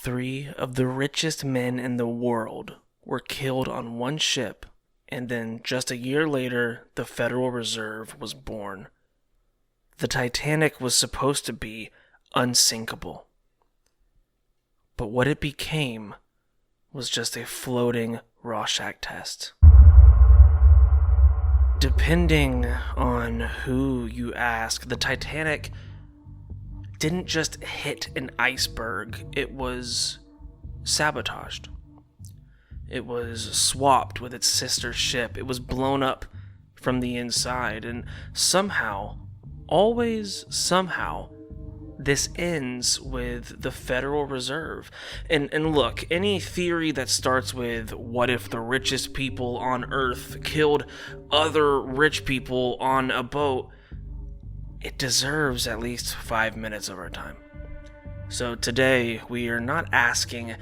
Three of the richest men in the world were killed on one ship, and then just a year later, the Federal Reserve was born. The Titanic was supposed to be unsinkable. But what it became was just a floating Rorschach test. Depending on who you ask, the Titanic didn't just hit an iceberg, it was sabotaged. It was swapped with its sister ship. It was blown up from the inside, and somehow, always somehow, this ends with the Federal Reserve. And look, any theory that starts with what if the richest people on Earth killed other rich people on a boat, it deserves at least 5 minutes of our time. So today, we are not asking,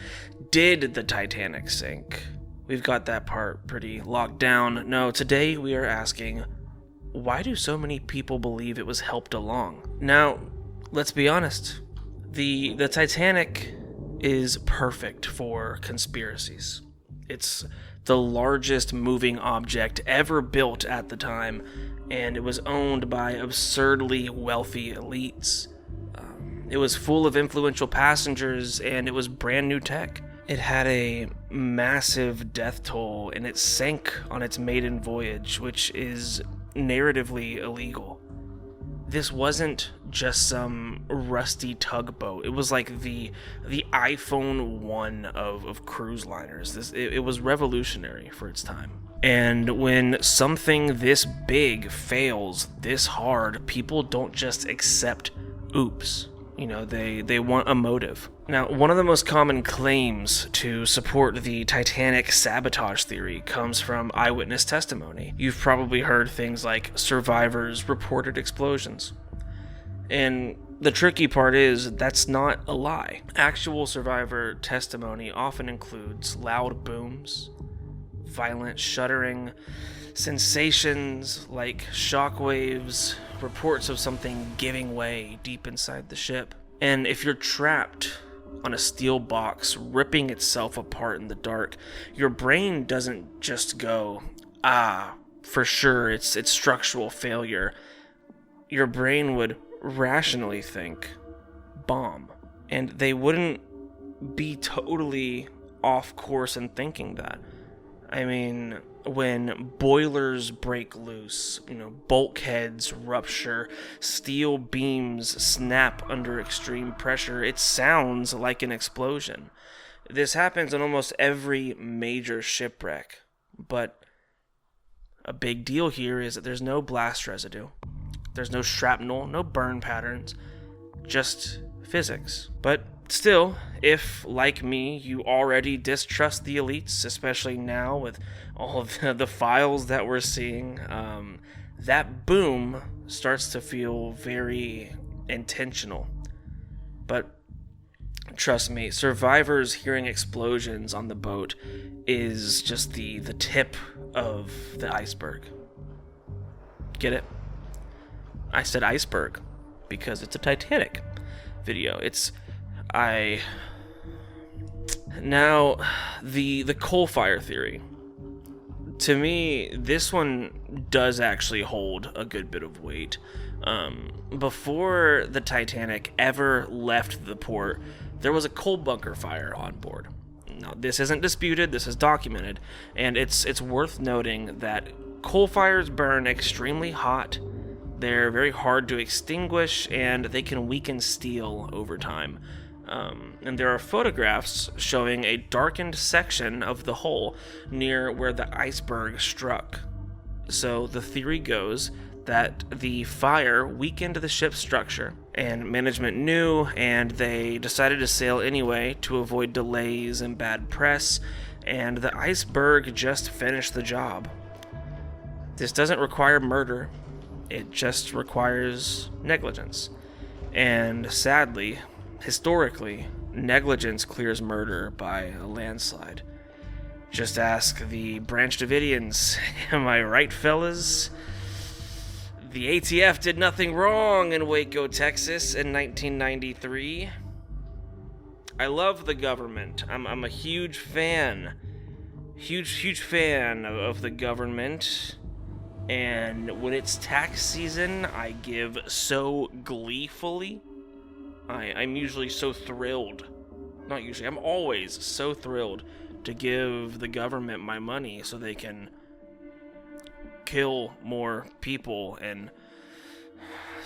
did the Titanic sink? We've got that part pretty locked down. No, today we are asking, why do so many people believe it was helped along? Now, let's be honest. The Titanic is perfect for conspiracies. It's the largest moving object ever built at the time, and it was owned by absurdly wealthy elites. It was full of influential passengers, and it was brand new tech. It had a massive death toll, and it sank on its maiden voyage, which is narratively illegal. This wasn't just some rusty tugboat. It was like the iPhone 1 of cruise liners. It was revolutionary for its time. And when something this big fails this hard, people don't just accept oops. They want a motive. Now, one of the most common claims to support the Titanic sabotage theory comes from eyewitness testimony. You've probably heard things like survivors reported explosions. And the tricky part is that's not a lie. Actual survivor testimony often includes loud booms, violent shuddering, sensations like shockwaves, reports of something giving way deep inside the ship. And if you're trapped on a steel box ripping itself apart in the dark, your brain doesn't just go, for sure it's structural failure. Your brain would rationally think, bomb. And they wouldn't be totally off course in thinking that. I mean, when boilers break loose, bulkheads rupture, steel beams snap under extreme pressure, it sounds like an explosion. This happens in almost every major shipwreck, but a big deal here is that there's no blast residue. There's no shrapnel, no burn patterns, just physics. But still, if, like me, you already distrust the elites, especially now with all of the files that we're seeing, that boom starts to feel very intentional. But trust me, survivors hearing explosions on the boat is just the tip of the iceberg. Get it? I said iceberg because it's a Titanic video. Now, the coal fire theory. To me, this one does actually hold a good bit of weight. Before the Titanic ever left the port, there was a coal bunker fire on board. Now, this isn't disputed, this is documented, and it's worth noting that coal fires burn extremely hot. They're very hard to extinguish, and they can weaken steel over time. And there are photographs showing a darkened section of the hull near where the iceberg struck. So the theory goes that the fire weakened the ship's structure, and management knew, and they decided to sail anyway to avoid delays and bad press, and the iceberg just finished the job. This doesn't require murder. It just requires negligence. And sadly, historically, negligence clears murder by a landslide. Just ask the Branch Davidians. Am I right, fellas? The ATF did nothing wrong in Waco, Texas in 1993. I love the government. I'm a huge fan. Huge fan of the government. And when it's tax season, I give so gleefully. I'm usually so thrilled. Not usually, I'm always so thrilled to give the government my money so they can kill more people and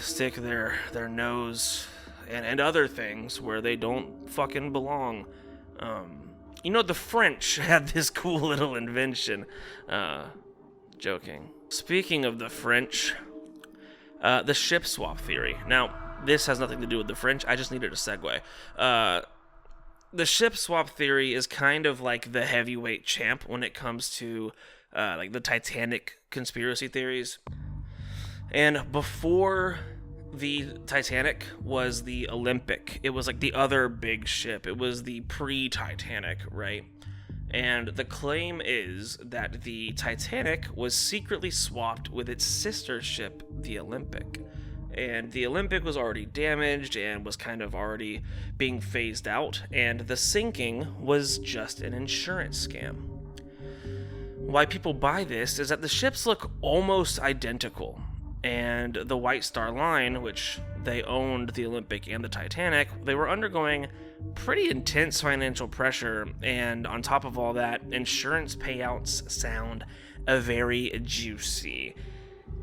stick their nose and other things where they don't fucking belong. The French had this cool little invention. Joking. Speaking of the French, the ship swap theory. Now, this has nothing to do with the French. I just needed a segue. The ship swap theory is kind of like the heavyweight champ when it comes to like the Titanic conspiracy theories. And before the Titanic was the Olympic. It was like the other big ship. It was the pre-Titanic, right? And the claim is that the Titanic was secretly swapped with its sister ship, the Olympic. And the Olympic was already damaged and was kind of already being phased out, and the sinking was just an insurance scam. Why people buy this is that the ships look almost identical, and the White Star Line, which they owned the Olympic and the Titanic, they were undergoing pretty intense financial pressure, and on top of all that, insurance payouts sound very juicy.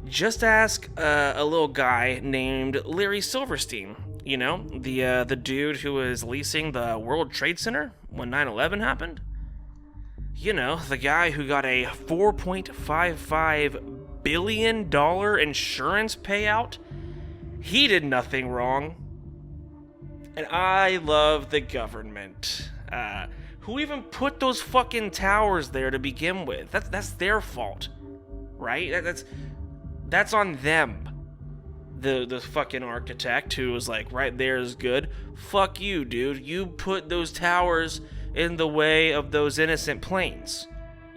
Just ask a little guy named Larry Silverstein, the dude who was leasing the World Trade Center when 9/11 happened. The guy who got a $4.55 billion insurance payout. He did nothing wrong. And I love the government. Who even put those fucking towers there to begin with? That's their fault, right? That's on them. The fucking architect who was like, right there is good. Fuck you, dude. You put those towers in the way of those innocent planes,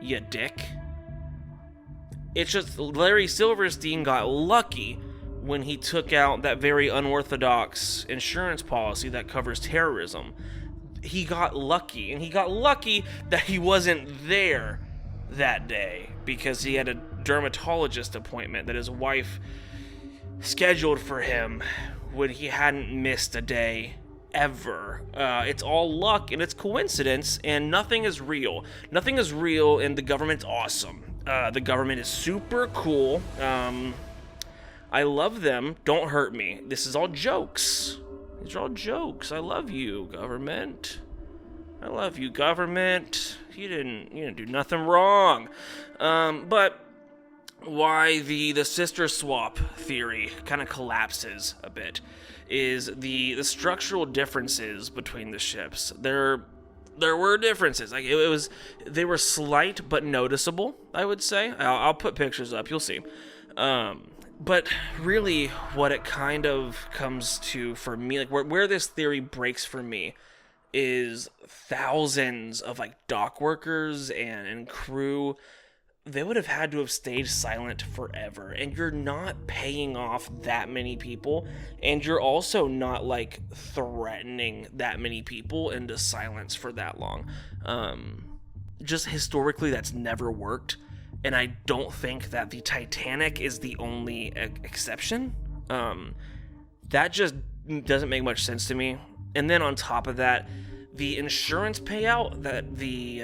you dick. It's just Larry Silverstein got lucky when he took out that very unorthodox insurance policy that covers terrorism. He got lucky, and he got lucky that he wasn't there that day because he had a dermatologist appointment that his wife scheduled for him when he hadn't missed a day ever. It's all luck and it's coincidence, and nothing is real. Nothing is real, and the government's awesome. The government is super cool. I love them. Don't hurt me. This is all jokes. These are all jokes. I love you, government. I love you, government. You didn't do nothing wrong. But why the sister swap theory kind of collapses a bit is the structural differences between the ships. There were differences. Like they were slight but noticeable, I would say. I'll put pictures up. You'll see. But really, what it kind of comes to for me, like where this theory breaks for me, is thousands of like dock workers and crew. They would have had to have stayed silent forever, and you're not paying off that many people, and you're also not like threatening that many people into silence for that long. Just historically, that's never worked, and I don't think that the Titanic is the only exception. That just doesn't make much sense to me. And then on top of that, the insurance payout that the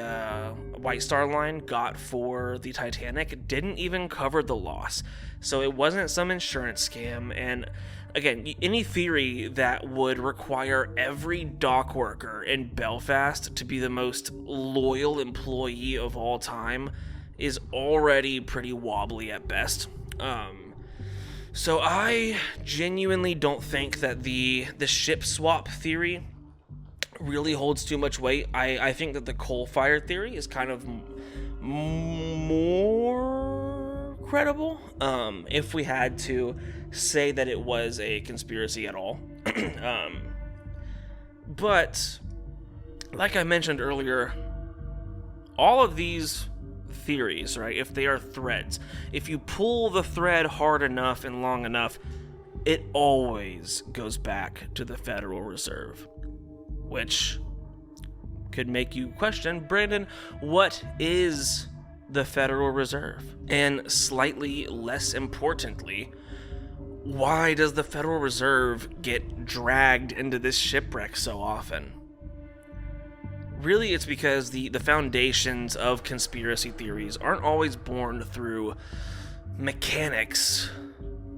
White Star Line got for the Titanic didn't even cover the loss. So it wasn't some insurance scam. And again, any theory that would require every dock worker in Belfast to be the most loyal employee of all time is already pretty wobbly at best. So I genuinely don't think that the ship swap theory really holds too much weight. I think that the coal-fired theory is kind of more credible, if we had to say that it was a conspiracy at all. But like I mentioned earlier, all of these theories, right, if they are threads, if you pull the thread hard enough and long enough, it always goes back to the Federal Reserve, which could make you question, Brandon, what is the Federal Reserve? And slightly less importantly, why does the Federal Reserve get dragged into this shipwreck so often? Really, it's because the foundations of conspiracy theories aren't always born through mechanics.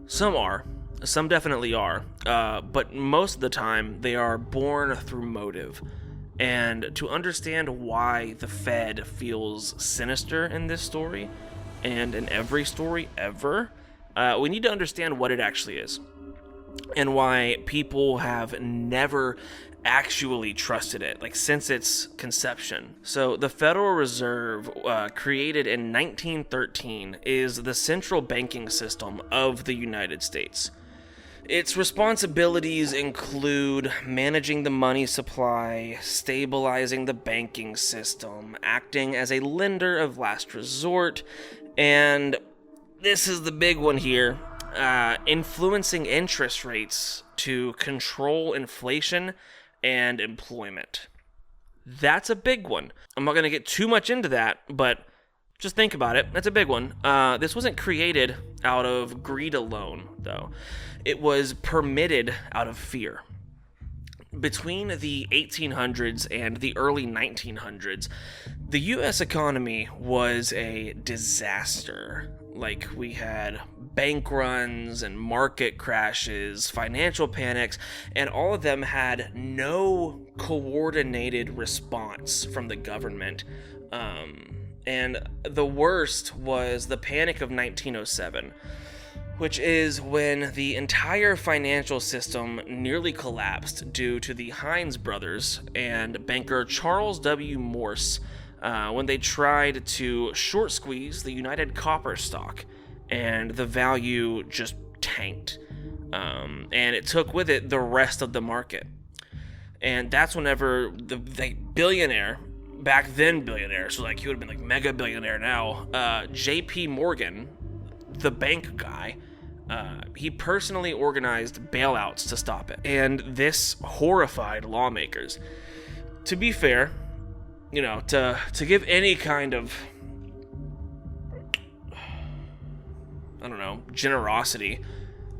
Some are. Some definitely are. But most of the time, they are born through motive. And to understand why the Fed feels sinister in this story, and in every story ever, we need to understand what it actually is. And why people have never actually trusted it, like since its conception. So the Federal Reserve, created in 1913, is the central banking system of the United States. Its responsibilities include managing the money supply, stabilizing the banking system, acting as a lender of last resort, and this is the big one here, influencing interest rates to control inflation and employment. That's a big one. I'm not going to get too much into that, but just think about it. That's a big one. This wasn't created out of greed alone, though. It was permitted out of fear. Between the 1800s and the early 1900s, the U.S. economy was a disaster. Like, we had bank runs and market crashes, financial panics, and all of them had no coordinated response from the government. And the worst was the Panic of 1907, which is when the entire financial system nearly collapsed due to the Heinz brothers and banker Charles W. Morse when they tried to short squeeze the United Copper stock, and the value just tanked. And it took with it the rest of the market. And that's whenever the billionaire, back then billionaire, so like he would have been like mega billionaire now, J.P. Morgan, the bank guy, he personally organized bailouts to stop it. And this horrified lawmakers. To be fair, you know, to give any kind of, I don't know, generosity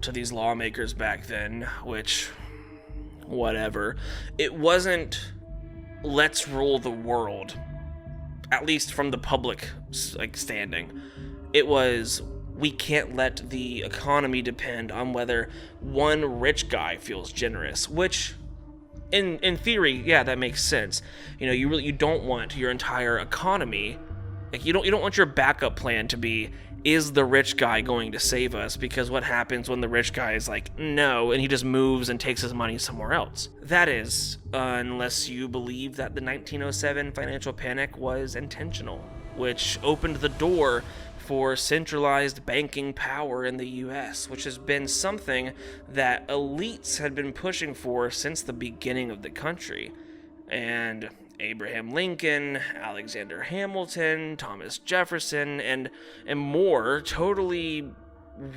to these lawmakers back then, which, whatever, it wasn't let's rule the world, at least from the public like standing. It was, we can't let the economy depend on whether one rich guy feels generous, which in theory, yeah, that makes sense. You know, you don't want your entire economy, like you don't want your backup plan to be, is the rich guy going to save us? Because what happens when the rich guy is like, no, and he just moves and takes his money somewhere else? That is, unless you believe that the 1907 financial panic was intentional, which opened the door for centralized banking power in the US, which has been something that elites had been pushing for since the beginning of the country. And Abraham Lincoln, Alexander Hamilton, Thomas Jefferson, and more totally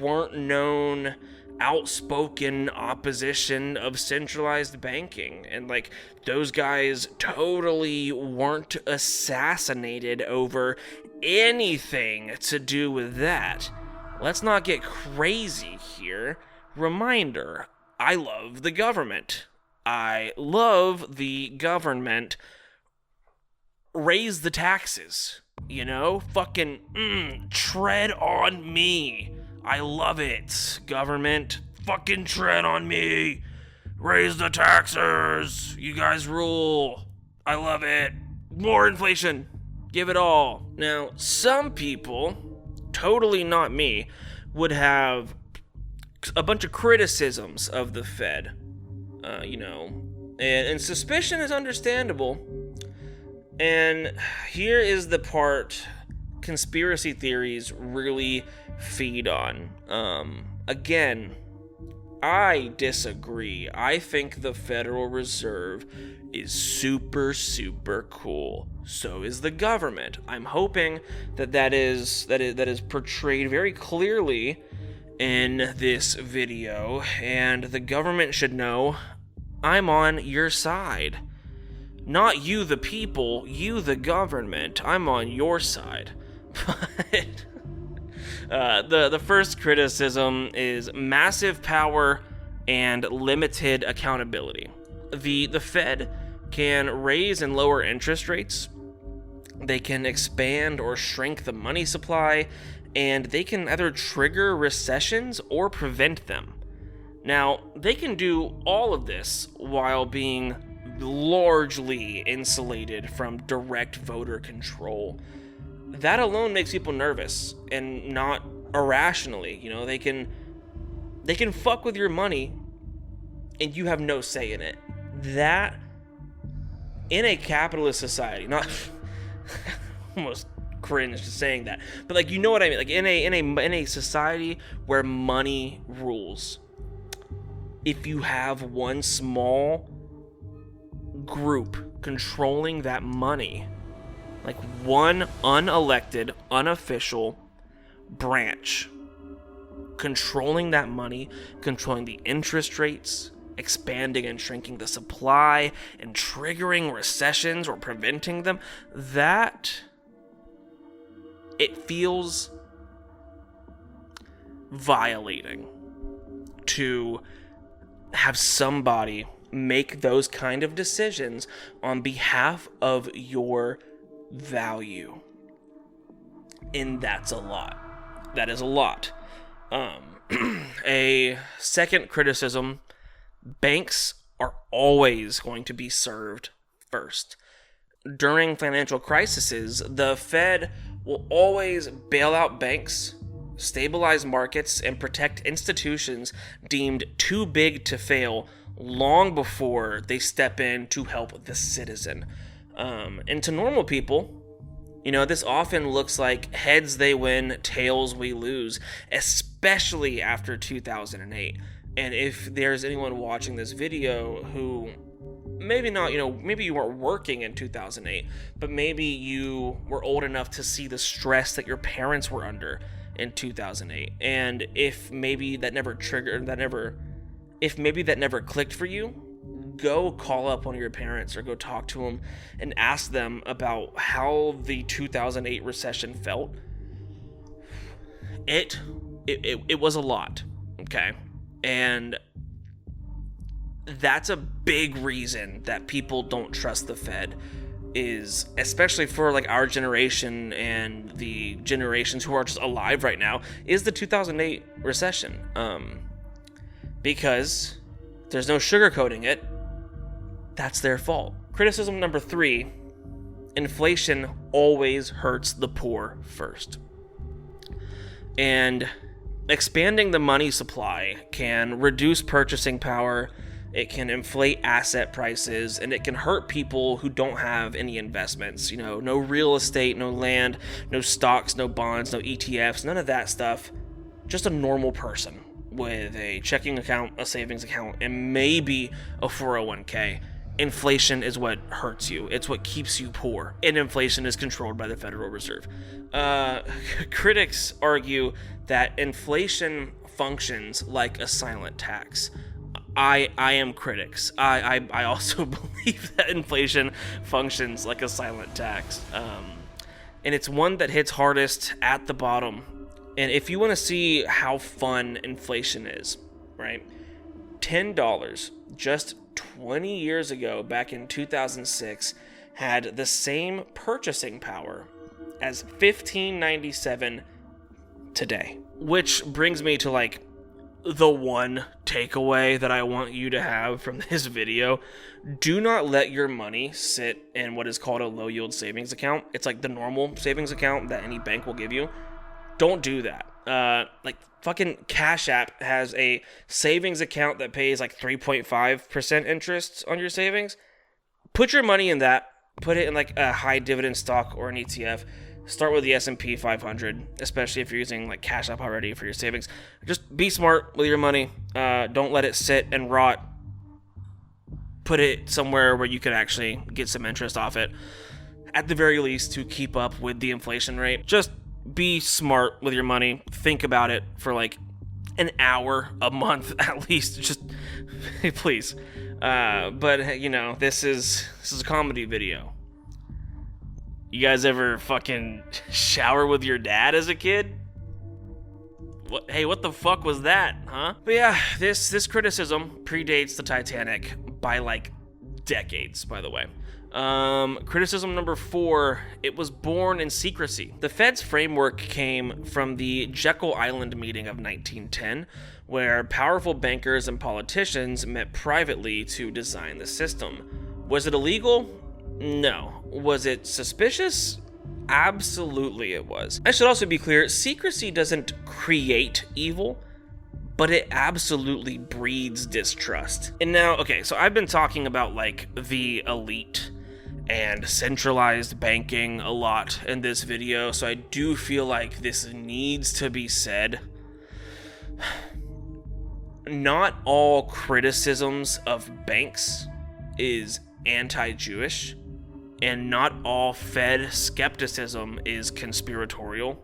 weren't known outspoken opposition of centralized banking. And like, those guys totally weren't assassinated over anything to do with that. Let's not get crazy here. Reminder, I love the government. I love the government. Raise the taxes, you know? Fucking, tread on me. I love it. Government, fucking tread on me. Raise the taxes. You guys rule. I love it. More inflation. Give it all. Now, some people, totally not me, would have a bunch of criticisms of the Fed, you know, and suspicion is understandable. And here is the part conspiracy theories really feed on. Again, I disagree. I think the Federal Reserve is super, super cool. So is the government. I'm hoping that is portrayed very clearly in this video, and the government should know I'm on your side. Not you, the people, you, the government. I'm on your side. But the first criticism is massive power and limited accountability. The Fed can raise and lower interest rates. They can expand or shrink the money supply, and they can either trigger recessions or prevent them. Now, they can do all of this while being largely insulated from direct voter control. That alone makes people nervous, and not irrationally. They can fuck with your money and you have no say in it. That, in a capitalist society, not almost cringe just saying that, but like, you know what I mean, like in a society where money rules, if you have one small group controlling that money, like one unelected, unofficial branch controlling that money, controlling the interest rates, expanding and shrinking the supply, and triggering recessions or preventing them, that it feels violating to have somebody make those kind of decisions on behalf of your value. And that's a lot. That is a lot. A second criticism: banks are always going to be served first. During financial crises, the Fed will always bail out banks, stabilize markets, and protect institutions deemed too big to fail long before they step in to help the citizen. And to normal people, this often looks like heads they win, tails we lose, especially after 2008. And if there's anyone watching this video who maybe not, maybe you weren't working in 2008, but maybe you were old enough to see the stress that your parents were under in 2008. And if maybe that never clicked for you, go call up one of your parents or go talk to them and ask them about how the 2008 recession felt. It was a lot, okay? And that's a big reason that people don't trust the Fed, is especially for like our generation and the generations who are just alive right now, is the 2008 recession. Because there's no sugarcoating it. That's their fault. Criticism number 3: inflation always hurts the poor first. And expanding the money supply can reduce purchasing power, it can inflate asset prices, and it can hurt people who don't have any investments. No real estate, no land, no stocks, no bonds, no ETFs, none of that stuff. Just a normal person with a checking account, a savings account, and maybe a 401k. Inflation is what hurts you. It's what keeps you poor. And inflation is controlled by the Federal Reserve. Critics argue that inflation functions like a silent tax. I am critics. I also believe that inflation functions like a silent tax. And it's one that hits hardest at the bottom. And if you want to see how fun inflation is, right? $10 just 20 years ago, back in 2006, had the same purchasing power as $15.97 today. Which brings me to like the one takeaway that I want you to have from this video. Do not let your money sit in what is called a low yield savings account. It's like the normal savings account that any bank will give you. Don't do that. Like fucking Cash App has a savings account that pays like 3.5% interest on your savings. Put your money in that. Put it in like a high dividend stock or an ETF. Start with the S&P 500, especially if you're using like Cash App already for your savings. Just be smart with your money. Don't let it sit and rot. Put it somewhere where you can actually get some interest off it, at the very least, to keep up with the inflation rate. Just be smart with your money. Think about it for like an hour a month at least. Just please. But you know, this is a comedy video. You guys ever fucking shower with your dad as a kid? What the fuck was that, huh? But yeah, this criticism predates the Titanic by like decades, by the way. Criticism number 4, it was born in secrecy. The Fed's framework came from the Jekyll Island meeting of 1910, where powerful bankers and politicians met privately to design the system. Was it illegal? No. Was it suspicious? Absolutely it was. I should also be clear, secrecy doesn't create evil, but it absolutely breeds distrust. And now, okay, so I've been talking about like the elite and centralized banking a lot in this video, so I do feel like this needs to be said. Not all criticisms of banks is anti-Jewish, and not all Fed skepticism is conspiratorial.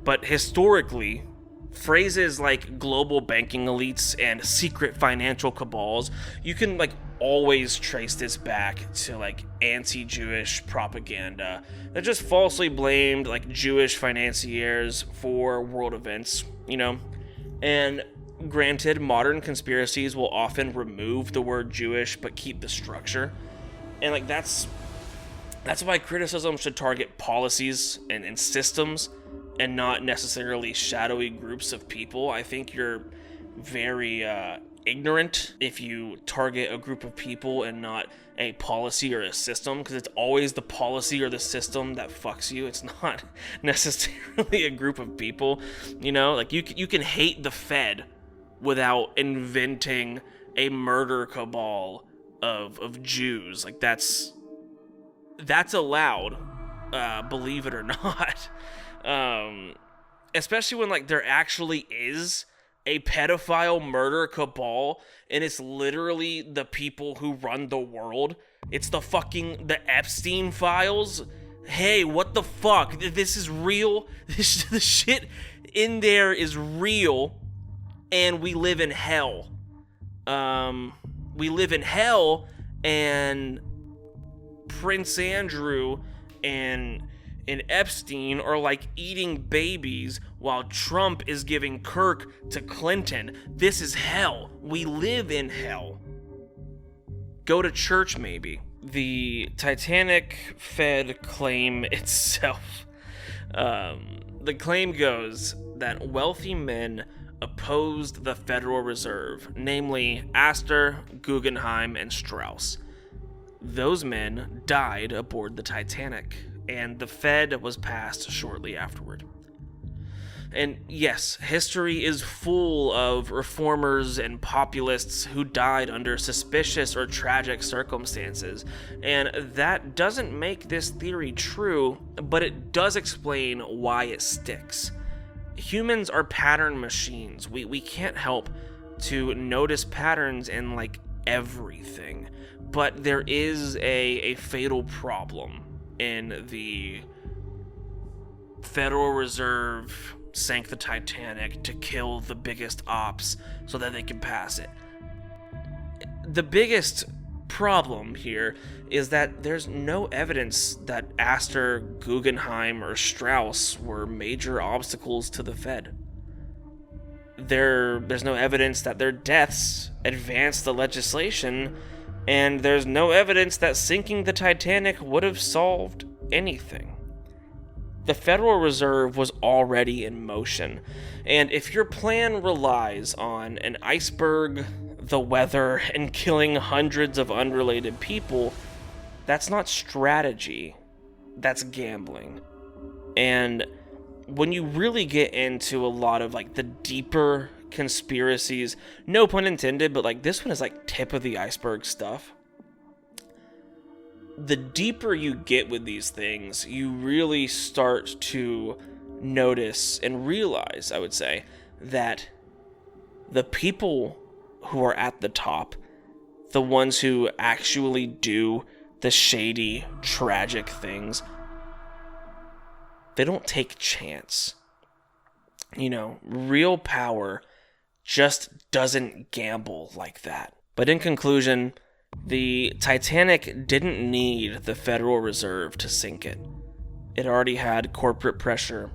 But historically, phrases like global banking elites and secret financial cabals, you can like always trace this back to like anti-Jewish propaganda that just falsely blamed like Jewish financiers for world events, you know? And granted, modern conspiracies will often remove the word Jewish but keep the structure. And like that's why criticism should target policies and systems and not necessarily shadowy groups of people. I think you're very ignorant if you target a group of people and not a policy or a system, because it's always the policy or the system that fucks you. It's not necessarily a group of people, you know? Like you can hate the Fed without inventing a murder cabal of Jews. Like that's allowed, believe it or not. Especially when like there actually is a pedophile murder cabal and it's literally the people who run the world. It's the Epstein files. Hey, what the fuck? This is real. The shit in there is real, and we live in hell. We live in hell, and Prince Andrew and Epstein are like eating babies while Trump is giving Kirk to Clinton. This is hell. We live in hell. Go to church, maybe. The Titanic Fed claim itself. The claim goes that wealthy men opposed the Federal Reserve, namely Astor, Guggenheim, and Strauss. Those men died aboard the Titanic, and the Fed was passed shortly afterward. And yes, history is full of reformers and populists who died under suspicious or tragic circumstances, and that doesn't make this theory true, but it does explain why it sticks. Humans are pattern machines. We can't help to notice patterns in like everything, but there is a fatal problem in the Federal Reserve sank the Titanic to kill the biggest ops so that they can pass it. The biggest problem here is that there's no evidence that Astor, Guggenheim, or Strauss were major obstacles to the Fed. There's no evidence that their deaths advanced the legislation, and there's no evidence that sinking the Titanic would have solved anything. The Federal Reserve was already in motion, and if your plan relies on an iceberg, the weather, and killing hundreds of unrelated people, that's not strategy, that's gambling. And when you really get into a lot of like the deeper conspiracies, no pun intended, but like this one is like tip of the iceberg stuff. The deeper you get with these things, you really start to notice and realize, I would say, that the people who are at the top, the ones who actually do the shady, tragic things, they don't take chance. You know, real power just doesn't gamble like that. But in conclusion, the Titanic didn't need the Federal Reserve to sink it. It already had corporate pressure,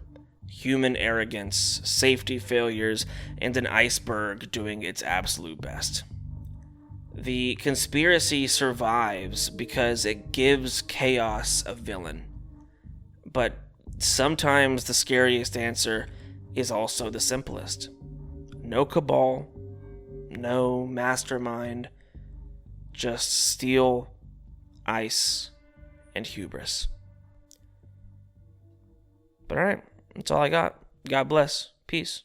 human arrogance, safety failures, and an iceberg doing its absolute best. The conspiracy survives because it gives chaos a villain. But sometimes the scariest answer is also the simplest. No cabal, no mastermind, just steel, ice, and hubris. But alright, that's all I got. God bless. Peace.